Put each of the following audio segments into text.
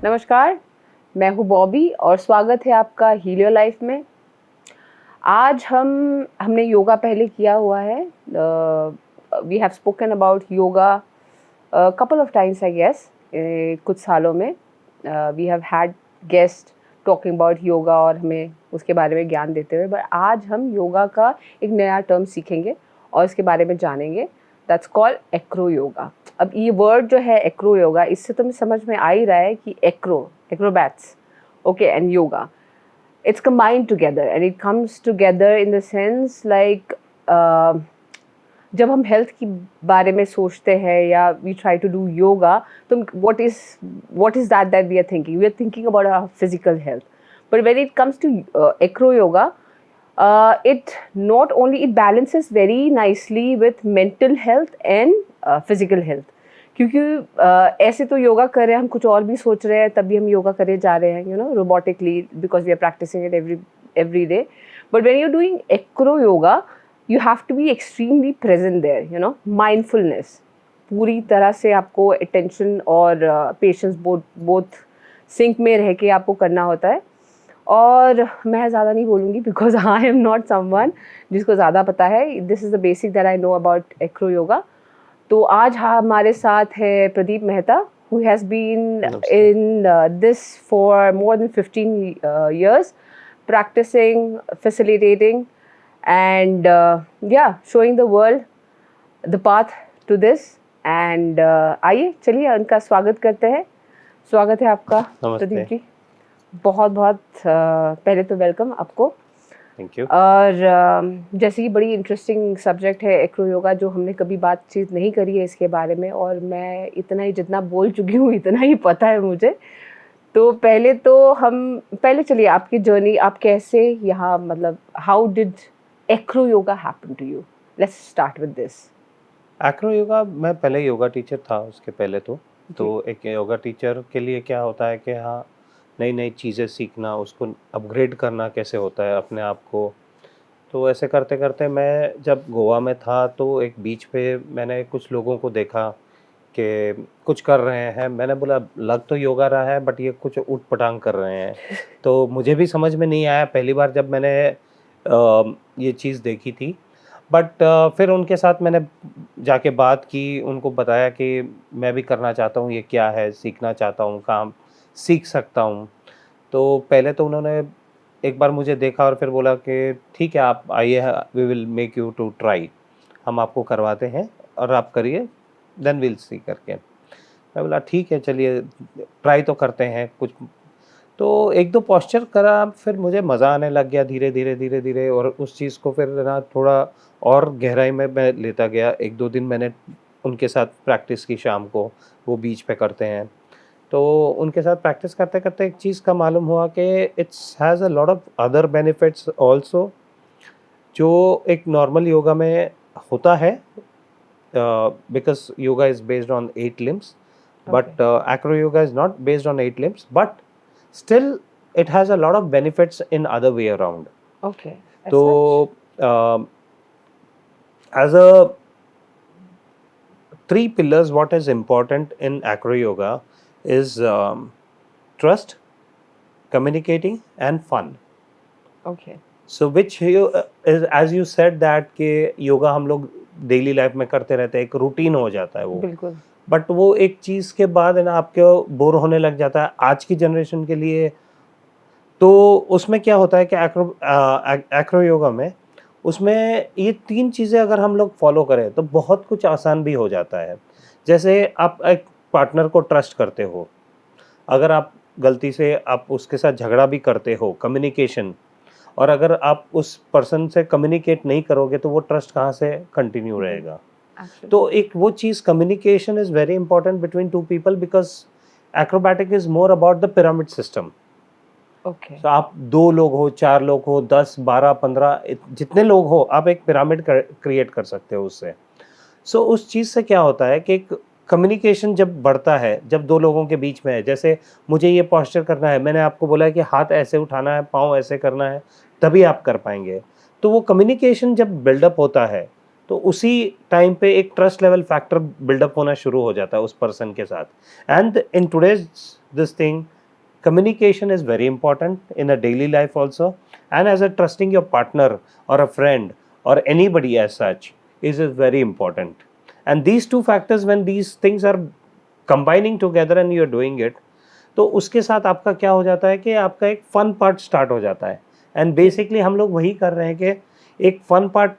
नमस्कार, मैं हूँ बॉबी और स्वागत है आपका हील योर लाइफ में। आज हमने योगा पहले किया हुआ है। We have spoken about yoga couple of times I guess. कुछ सालों में we have had guest talking about yoga और हमें उसके बारे में ज्ञान देते हुए, बट आज हम योगा का एक नया टर्म सीखेंगे और इसके बारे में जानेंगे। That's called Acro yoga. अब ये वर्ड जो है एक्रो योगा, इससे तो मैं समझ में आ ही रहा है कि acrobats, okay, and yoga, it's combined together and it comes together in the sense like जब हम हेल्थ की बारे में सोचते हैं या we try to do yoga, तो what is that we are thinking about our physical health. But when it comes to acro yoga, it not only it balances very nicely with mental health and physical health. क्योंकि ऐसे तो योगा कर रहे हैं, हम कुछ और भी सोच रहे हैं, तभी हम योगा करे जा रहे हैं, robotically, because we are practicing it every day. But when you're doing acro yoga, you have to be extremely present there, mindfulness. पूरी तरह से आपको attention और patience both sync में रह के आपको करना होता है। और मैं ज़्यादा नहीं बोलूँगी because I am not someone जिसको ज़्यादा पता है। This is the basic that I know about Acro yoga. तो आज हमारे साथ है Pradeep Mehta, who has been in this for more than 15 years, practicing, facilitating, and showing the world the path to this. And आइए चलिए उनका स्वागत करते हैं। स्वागत है आपका प्रदीप जी। बहुत बहुत पहले तो वेलकम आपको। Thank you. और जैसे कि बड़ी इंटरेस्टिंग सब्जेक्ट है एक्रो योगा, जो हमने कभी बातचीत नहीं करी है इसके बारे में, और मैं इतना ही जितना बोल चुकी हूँ इतना ही पता है मुझे। तो पहले चलिए आपकी जर्नी, आप कैसे यहाँ, मतलब how did acro yoga happen to you? Let's start with this. Acro yoga, मैं पहले योगा टीचर था उसके पहले तो एक योगा टीचर के लिए क्या होता है कि हाँ, नई नई चीज़ें सीखना, उसको अपग्रेड करना कैसे होता है अपने आप को। तो ऐसे करते करते मैं जब गोवा में था तो एक बीच पे मैंने कुछ लोगों को देखा कि कुछ कर रहे हैं। मैंने बोला लग तो योगा रहा है बट ये कुछ उठ पटांग कर रहे हैं। तो मुझे भी समझ में नहीं आया पहली बार जब मैंने ये चीज़ देखी थी। बट फिर उनके साथ मैंने जाके बात की, उनको बताया कि मैं भी करना चाहता हूँ, ये क्या है, सीखना चाहता हूँ, काम सीख सकता हूँ। तो पहले तो उन्होंने एक बार मुझे देखा और फिर बोला कि ठीक है आप आइए, we will make you to try, हम आपको करवाते हैं और आप करिए, देन विल सी करके। मैं बोला ठीक है चलिए ट्राई तो करते हैं कुछ। तो एक दो पोस्चर करा, फिर मुझे मज़ा आने लग गया धीरे धीरे और उस चीज़ को फिर ना थोड़ा और गहराई में मैं लेता गया। एक दो दिन मैंने उनके साथ प्रैक्टिस की, शाम को वो बीच पे करते हैं। तो उनके साथ प्रैक्टिस करते करते एक चीज़ का मालूम हुआ कि it's has a lot of other benefits also, जो एक नॉर्मल योगा में होता है, because yoga is based on 8 limbs, but acro yoga is not based on 8 limbs, but still it has a lot of benefits in other way around. Okay. So as a 3 pillars, what is important in acro yoga is trust, communicating and fun. Okay. So which is, as you said that कि योगा हम लोग daily life में करते रहते हैं, एक routine हो जाता है वो। बिल्कुल। बट वो एक चीज़ के बाद है ना आपको बोर होने लग जाता है आज की जनरेशन के लिए। तो उसमें क्या होता है कि एक्रो योगा में उसमें ये 3 चीज़ें अगर हम लोग फॉलो करें तो बहुत कुछ आसान भी हो जाता है। जैसे आप एक पार्टनर को ट्रस्ट करते हो, अगर आप गलती से आप उसके साथ झगड़ा भी करते हो, कम्युनिकेशन, और अगर आप उस पर्सन से कम्युनिकेट नहीं करोगे तो वो ट्रस्ट कहाँ से कंटिन्यू रहेगा। तो एक वो चीज़, communication is very important between 2 people, because acrobatic is more about the pyramid system. Okay. तो आप 2 लोग हो, 4 लोग हो, 10, 12, 15, जितने लोग हो, आप एक पिरामिड क्रिएट कर सकते हो उससे। सो उस चीज़ से क्या होता है कि कम्युनिकेशन जब बढ़ता है, जब 2 लोगों के बीच में है, जैसे मुझे ये पोस्चर करना है, मैंने आपको बोला है कि हाथ ऐसे उठाना है, पाँव ऐसे करना है, तभी आप कर पाएंगे। तो वो कम्युनिकेशन जब बिल्डअप होता है तो तो उसी टाइम पे एक ट्रस्ट लेवल फैक्टर बिल्डअप होना शुरू हो जाता है उस पर्सन के साथ. And in today's this thing, communication is very important in a daily life also, and as a trusting your partner or a friend or anybody as such is very important. And these two factors, when these things are combining together and you are doing it, तो उसके साथ आपका क्या हो जाता है कि आपका एक फन पार्ट स्टार्ट हो जाता है. एंड बेसिकली हम लोग वही कर रहे हैं कि एक फन पार्ट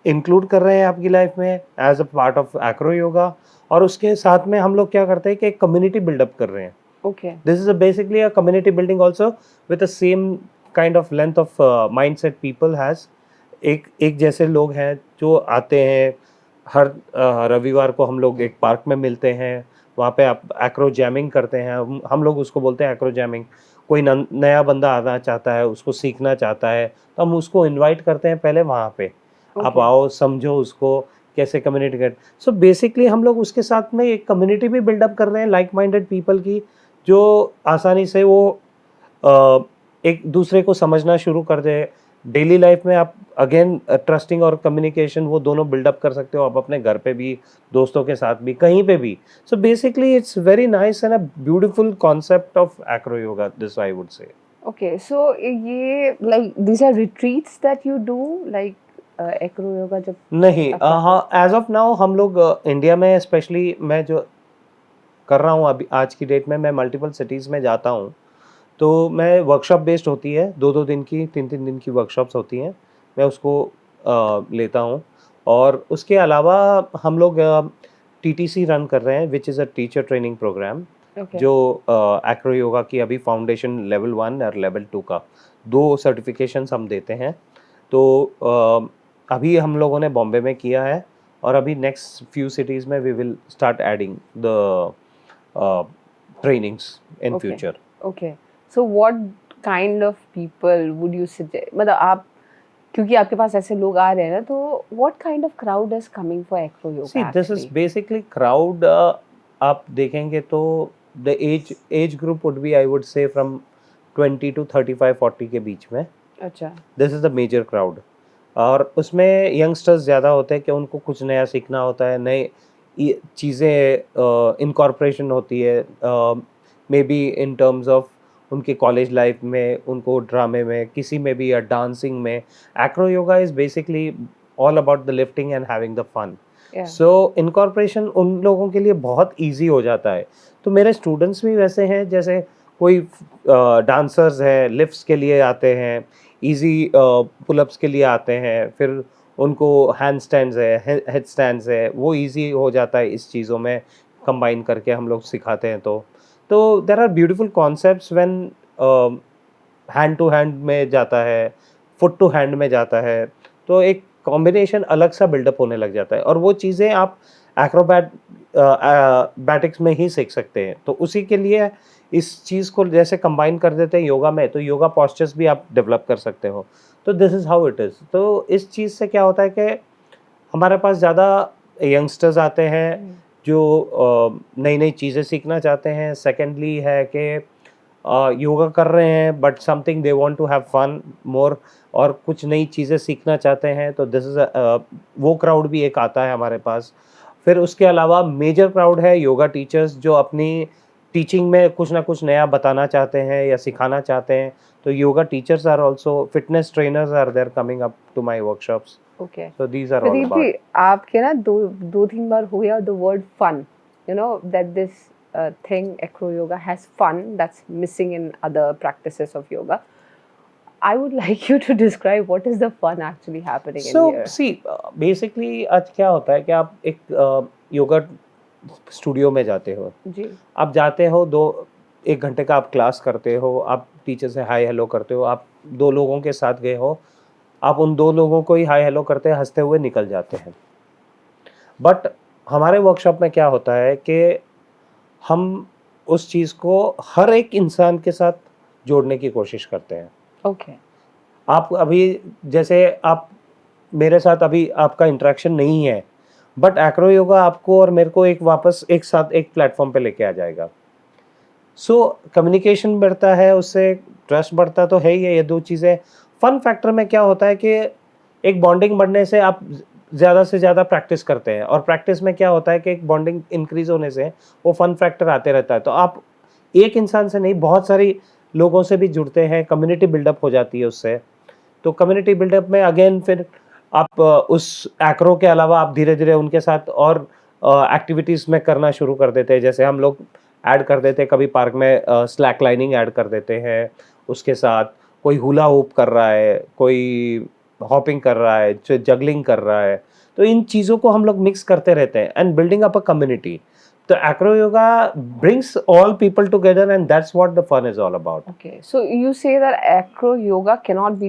इंक्लूड कर रहे हैं आपकी लाइफ में as a part of acro yoga, और उसके साथ में हम लोग क्या करते हैं कि एक कम्युनिटी बिल्डअप कर रहे हैं. Okay. This is basically a community building also with the same kind of length of mindset people has. एक जैसे लोग हैं जो आते हैं हर रविवार को. हम लोग एक पार्क में मिलते हैं, वहाँ पे आप एक्रो जैमिंग करते हैं. हम लोग उसको बोलते हैं एक्रो जैमिंग. कोई नया बंदा आना चाहता है, उसको सीखना चाहता है, तो हम उसको इनवाइट करते हैं पहले वहाँ पे. आप आओ, समझो उसको कैसे कम्युनिटी कर. सो बेसिकली हम लोग उसके साथ में एक कम्युनिटी भी बिल्डअप कर रहे हैं लाइक माइंडेड पीपल की, जो आसानी से वो एक दूसरे को समझना शुरू कर दे. डेली लाइफ में आप अगेन ट्रस्टिंग और कम्युनिकेशन वो दोनों बिल्डअप कर सकते हो आप अपने घर पे भी, दोस्तों के साथ भी, कहीं पे भी. So basically it's very nice and a beautiful concept of acro yoga, this I would say. Okay, so ये like these are retreats that you do like Acro yoga जब नहीं, हाँ, एज ऑफ नाउ हम लोग इंडिया में स्पेशली मैं जो कर रहा हूँ अभी आज की डेट में, मैं मल्टीपल सिटीज़ में जाता हूँ. तो मैं वर्कशॉप बेस्ड होती है, 2-2 दिन की, 3-3 दिन की वर्कशॉप्स होती हैं, मैं उसको लेता हूँ. और उसके अलावा हम लोग टीटीसी रन कर रहे हैं which is a teacher training program. जो एक्रो योगा की अभी फाउंडेशन लेवल 1 और लेवल 2 का 2 सर्टिफिकेशंस हम देते हैं. तो अभी हम लोगों ने बॉम्बे में किया है, और अभी नेक्स्ट फ्यू सिटीज़ में we will start adding the trainings in future. Okay. So what kind of people would you suggest? मतलब आप, क्योंकि आपके पास ऐसे लोग आ रहे हैं ना, तो what kind of crowd is coming for acro yoga? See, this is basically crowd. आप देखेंगे तो the age group would be, I would say, from 20 to 35-40 के बीच में. अच्छा. This is the major crowd. और उसमें यंगस्टर्स ज़्यादा होते हैं कि उनको कुछ नया सीखना होता है, नए चीज़ें इनकॉर्पोरेशन होती है, may be in terms of उनके कॉलेज लाइफ में, उनको ड्रामे में, किसी में भी, या डांसिंग में. Acro yoga is basically all about the lifting and having the fun. So incorporation उन लोगों के लिए बहुत ईजी हो जाता है. तो मेरे स्टूडेंट्स भी वैसे हैं, जैसे कोई डांसर्स हैं, लिफ्ट्स के लिए आते हैं, ईजी पुलअप्स के लिए आते हैं, फिर उनको हैंड स्टैंड्स है, हेड स्टैंड्स है, वो इजी हो जाता है इस चीज़ों में कंबाइन करके हम लोग सिखाते हैं. तो there are beautiful concepts when hand to hand में जाता है, फुट टू हैंड में जाता है, तो एक कॉम्बिनेशन अलग सा बिल्डअप होने लग जाता है. और वो चीज़ें आप एक्रोबैटिक्स में ही सीख सकते हैं. तो उसी के लिए इस चीज़ को जैसे कंबाइन कर देते हैं योगा में, तो योगा पॉस्चर्स भी आप डेवलप कर सकते हो. तो this is how it is. तो इस चीज़ से क्या होता है कि हमारे पास ज़्यादा यंगस्टर्स आते हैं जो नई नई चीज़ें सीखना चाहते हैं. सेकेंडली है कि योगा कर रहे हैं but something they want to have fun more, और कुछ नई चीज़ें सीखना चाहते हैं. तो दिस इज़ वो क्राउड भी एक आता है हमारे पास. फिर उसके अलावा मेजर क्राउड है योगा टीचर्स, जो अपनी टीचिंग में कुछ ना कुछ नया बताना चाहते हैं या सिखाना चाहते हैं. तो yoga teachers are also, fitness trainers are there coming up to my workshops. Okay. So these are all about. आपके ना दो तीन बार हो गया the word fun. You know that this thing acro yoga has fun that's missing in other practices of yoga. I would like you to describe what is the fun actually happening in here. So see, basically आज क्या होता है कि आप एक yoga studio में जाते हो जी. आप जाते हो, 1 घंटे का आप क्लास करते हो, आप टीचर से हाय हेलो करते हो, आप 2 लोगों के साथ गए हो, आप उन 2 लोगों को ही हाय हेलो करते हंसते हुए निकल जाते हैं. बट हमारे वर्कशॉप में क्या होता है कि हम उस चीज़ को हर एक इंसान के साथ जोड़ने की कोशिश करते हैं. ओके. आप अभी जैसे आप मेरे साथ अभी आपका इंटरेक्शन नहीं है, बट एक्रो योगा आपको और मेरे को वापस एक साथ एक प्लेटफॉर्म पे लेके आ जाएगा. सो कम्युनिकेशन बढ़ता है, उससे ट्रस्ट बढ़ता तो है ही है. ये 2 चीज़ें. फन फैक्टर में क्या होता है कि एक बॉन्डिंग बढ़ने से आप ज़्यादा से ज़्यादा प्रैक्टिस करते हैं, और प्रैक्टिस में क्या होता है कि एक बॉन्डिंग इंक्रीज होने से वो फन फैक्टर आते रहता है। तो आप एक इंसान से नहीं, बहुत सारी लोगों से भी जुड़ते हैं, कम्युनिटी बिल्डअप हो जाती है उससे। तो कम्युनिटी बिल्डअप में अगेन फिर आप उस एक्रो के अलावा आप धीरे-धीरे उनके साथ और एक्टिविटीज़ में करना शुरू कर देते हैं। जैसे हम लोग ऐड कर देते हैं कभी पार्क में स्लैक लाइनिंग ऐड कर देते हैं, उसके साथ कोई हुला हूप कर रहा है, कोई हॉपिंग कर रहा है, जगलिंग कर रहा है। तो इन चीज़ों को हम लोग मिक्स करते रहते हैं and building up a community. तो acro yoga brings all people together, and that's what the fun is all about. Okay, so you say that acro yoga cannot be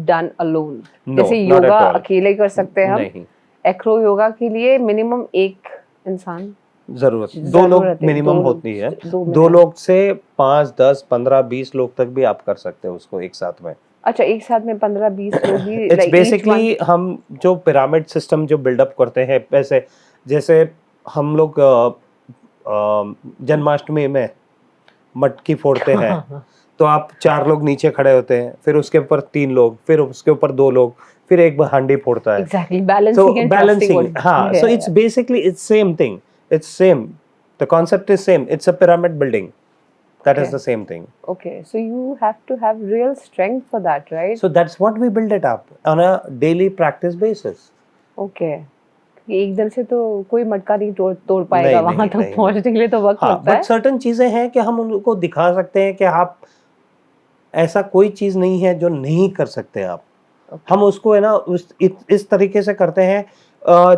done alone. No, जैसे not yoga at all. अकेले कर सकते हैं हम, नहीं, Acro yoga के लिए मिनिमम एक इंसान ज़रूरत 2 लोग जरूरत है, मिनिमम दो होती है। लोग, दो 2 मिनट। लोग से 5, 10, 15, 20 लोग तक भी आप कर सकते हो उसको एक साथ में। अच्छा, एक साथ में 15-20 लोग भी, it's like each one? Basically हम जो पिरामिड सिस्टम जो बिल्डअप करते हैं, वैसे जैसे हम लोग जन्माष्टमी में मटकी फोड़ते हैं, तो आप 4 लोग नीचे खड़े होते हैं, फिर उसके ऊपर 3 लोग, फिर उसके ऊपर 2 लोग, फिर एक हांडी फोड़ता है। Exactly, So balancing and trusting balancing, what. हाँ, so it's basically it's same thing. It's same. The concept is same. It's a pyramid building. That is Okay. the same thing. Okay, so you have to have real strength for that, right? So that's what we build it up on a daily practice basis. Okay. एकदम से तो कोई मटका नहीं तोड़ पाएगा, नहीं, वहां नहीं, तक नहीं, पहुंचने के लिए तो वक्त हाँ, लगता but है। certain चीजें हैं कि हम उनको दिखा सकते हैं कि आप ऐसा कोई चीज नहीं है जो नहीं कर सकते आप। Okay. हम उसको है ना इस तरीके से करते हैं,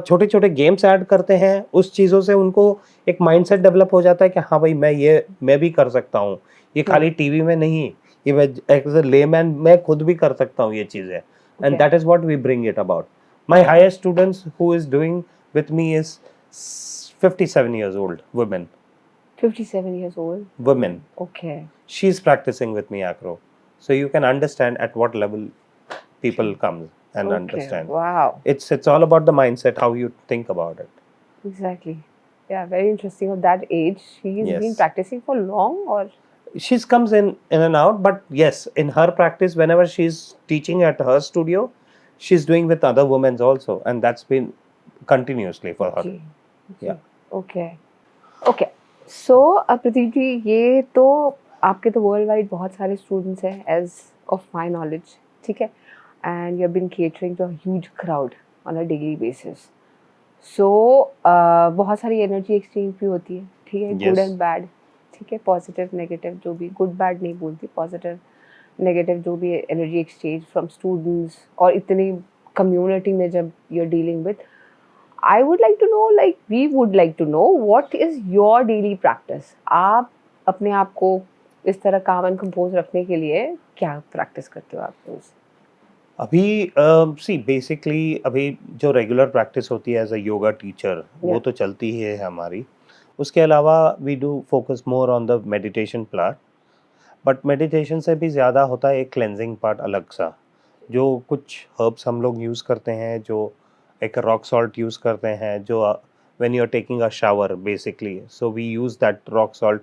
छोटे छोटे गेम्स ऐड करते हैं, उस चीज़ों से उनको एक माइंडसेट डेवलप हो जाता है कि हाँ भाई मैं भी कर सकता हूँ, ये खाली टीवी में नहीं, ये मैं एज अ लेमैन मैं खुद भी कर सकता हूँ ये चीज़ें। And that is what we bring it about. My highest students who is doing with me is 57 years old women. 57 years old. Women. Okay. She's practicing with me acro, so you can understand at what level people come and Okay. understand. Wow. It's all about the mindset, how you think about it. Exactly. Yeah, very interesting. Of that age, she's been Yes. practicing for long, or She's comes in and out, but yes, in her practice, whenever she's teaching at her studio, she's doing with other women also, and that's been continuously for her. okay. Yeah. Okay. Okay. So, Pradeep ji, ये तो आपके तो world wide बहुत सारे students हैं, as of my knowledge, ठीक है, and you have been catering to a huge crowd on a daily basis. So बहुत सारी एनर्जी एक्सचेंज भी होती है, ठीक है, गुड Yes. एंड बैड, ठीक है, पॉजिटिव नेगेटिव, जो भी, गुड बैड नहीं बोलती, पॉजिटिव नेगेटिव, जो भी एनर्जी एक्सचेंज फ्रॉम स्टूडेंट्स, और इतनी कम्युनिटी में जब you are dealing with, I would like to know, like we would like to know, what is your daily practice? आप अपने आप को इस तरह काम एंड कंपोज रखने के लिए क्या प्रैक्टिस करते हो आप रोज? अभी सी बेसिकली अभी जो रेगुलर प्रैक्टिस होती है एज अ योगा टीचर, वो Yeah. तो चलती ही है हमारी। उसके अलावा we do focus more on the meditation part, but meditation से भी ज़्यादा होता है एक क्लेंजिंग पार्ट अलग सा, जो कुछ हर्ब्स हम लोग यूज़ करते हैं, जो एक रॉक सॉल्ट यूज़ करते हैं, जो when you are taking a shower basically, so we use that rock salt,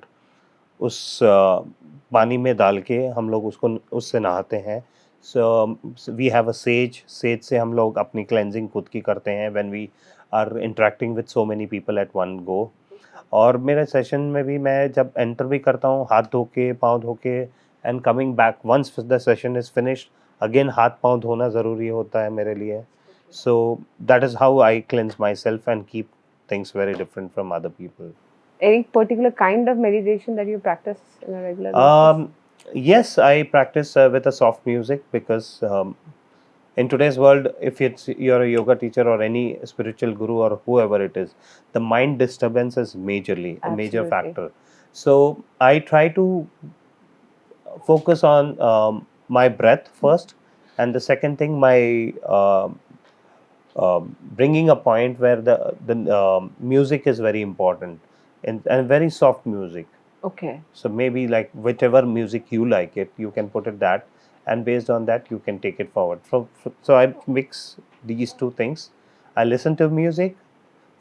उस पानी में डाल के हम लोग उसको उससे नहाते हैं। So we have a sage, sage से हम लोग अपनी क्लेंजिंग खुद की करते हैं when we are interacting with so many people at one go. और मेरे सेशन में भी मैं जब एंटर भी करता हूँ हाथ धो के, पाँव धो के, and coming back once the session is finished, again हाथ पाँव धोना ज़रूरी होता है मेरे लिए। So that is how I cleanse myself and keep things very different from other people. Any particular kind of meditation that you practice in a regular basis? Yes, I practice with a soft music because in today's world, if you're a yoga teacher or any spiritual guru or whoever it is, the mind disturbance is majorly a major Absolutely. factor. So I try to focus on my breath first, and the second thing, my bringing a point where the music is very important, and very soft music. Okay. So maybe like whichever music you like it, you can put it that, and based on that you can take it forward. So I mix these two things. I listen to music,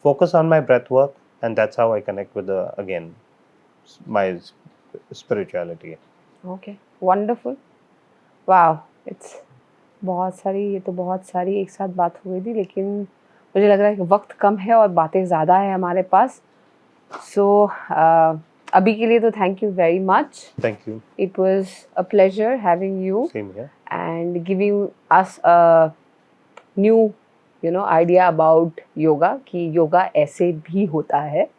focus on my breath work, and that's how I connect with the again my spirituality. Okay. Wonderful. Wow. It's बहुत सारी, ये तो बहुत सारी एक साथ बात हो गई थी, लेकिन मुझे लग रहा है कि वक्त कम है और बातें ज़्यादा है हमारे पास. सो अभी के लिए तो thank you very much. Thank you. It was a pleasure having you same here. and giving us a new idea about yoga कि योगा ऐसे भी होता है.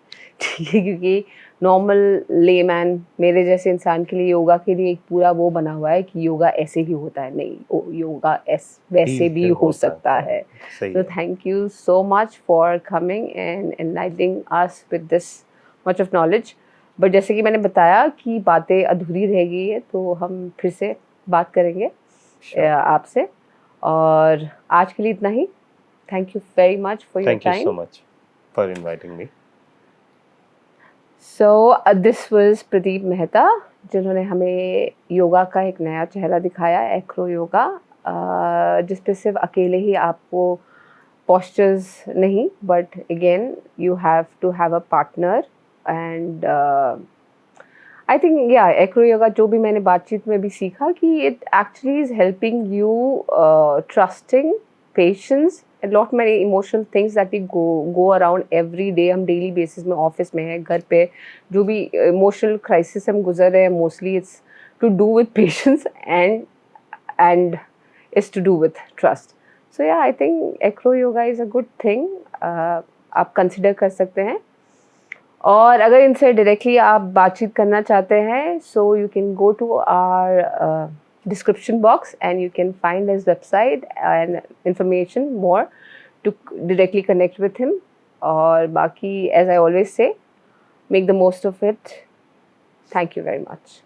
ठीक है, क्योंकि नॉर्मल लेमैन मेरे जैसे इंसान के लिए योगा के लिए एक पूरा वो बना हुआ है कि योगा ऐसे ही होता है. नहीं, योगा वैसे भी हो सकता है. So thank you so much for coming and enlightening us with this much of knowledge. But जैसे कि मैंने बताया कि बातें अधूरी रह गई है, तो हम फिर से बात करेंगे आपसे. और आज के लिए इतना ही. Thank you very much for your time. Thank you so much for inviting me. So this was Pradeep Mehta, जिन्होंने हमें योगा का एक नया चेहरा दिखाया, एक्रो योगा, जिस पे सिर्फ अकेले ही आपको पोस्चर्स नहीं, but again you have to have a partner. And I think acro yoga जो भी मैंने बातचीत में भी सीखा कि it actually is helping you trusting, patience, a lot many emotional things that we go around every day. हम डेली बेसिस में ऑफिस में है, घर पे जो भी इमोशनल क्राइसिस हम गुजर रहे हैं, mostly it's to do with patience and it's to do with trust. So yeah I think acro yoga is a good thing. आप कंसिडर कर सकते हैं. और अगर इनसे डायरेक्टली आप बातचीत करना चाहते हैं, so you can go to our description box and you can find his website and information more to directly connect with him. और बाकी, as I always say, make the most of it. Thank you very much.